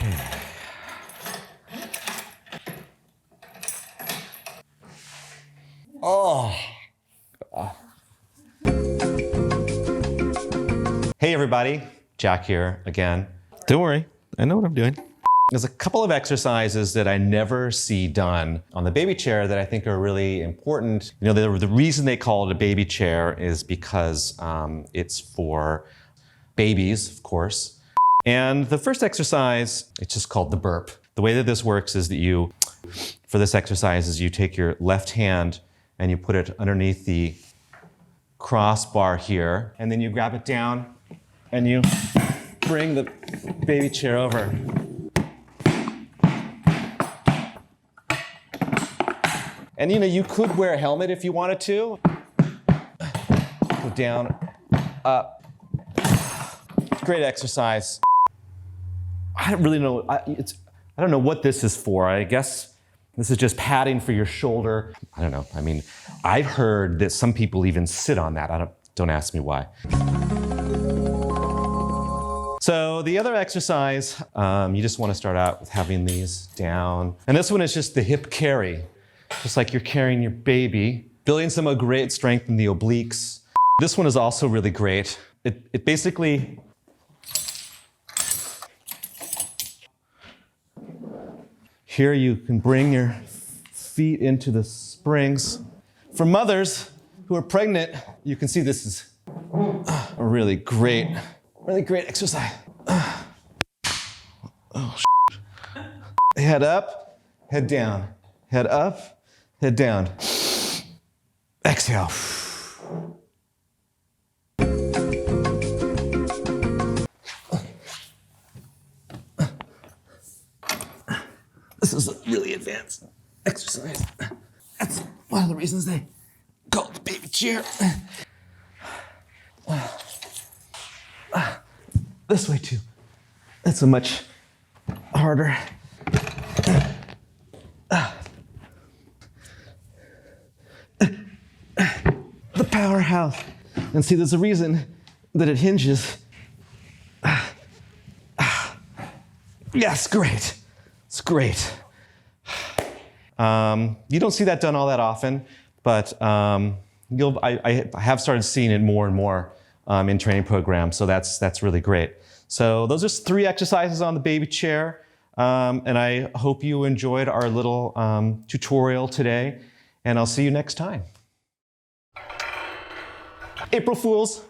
Okay. Oh. Hey everybody, Jack here again. Don't worry, I know what I'm doing. There's a couple of exercises that I never see done on the baby chair that I think are really important. You know, the reason they call it a baby chair is because it's for babies, of course. And the first exercise, it's just called the burp. The way that this works is that for this exercise, is you take your left hand and you put it underneath the crossbar here, and then you grab it down and you bring the baby chair over. And you know, you could wear a helmet if you wanted to. Go down, up. Great exercise. I don't really know, I don't know what this is for. I guess this is just padding for your shoulder. I don't know, I mean, I've heard that some people even sit on that. Don't ask me why. So the other exercise, you just want to start out with having these down. And this one is just the hip carry. Just like you're carrying your baby, building some great strength in the obliques. This one is also really great. It basically, here you can bring your feet into the springs. For mothers who are pregnant, you can see this is a really great exercise. Oh, shit. Head up, head down, head up, head down. Exhale. This is a really advanced exercise. That's one of the reasons they call it the baby chair. This way too. That's a much harder. The powerhouse. And see, there's a reason that it hinges. Yes, great. It's great. You don't see that done all that often, but I have started seeing it more and more in training programs, so that's really great. So those are 3 exercises on the baby chair, and I hope you enjoyed our little tutorial today, and I'll see you next time. April Fools!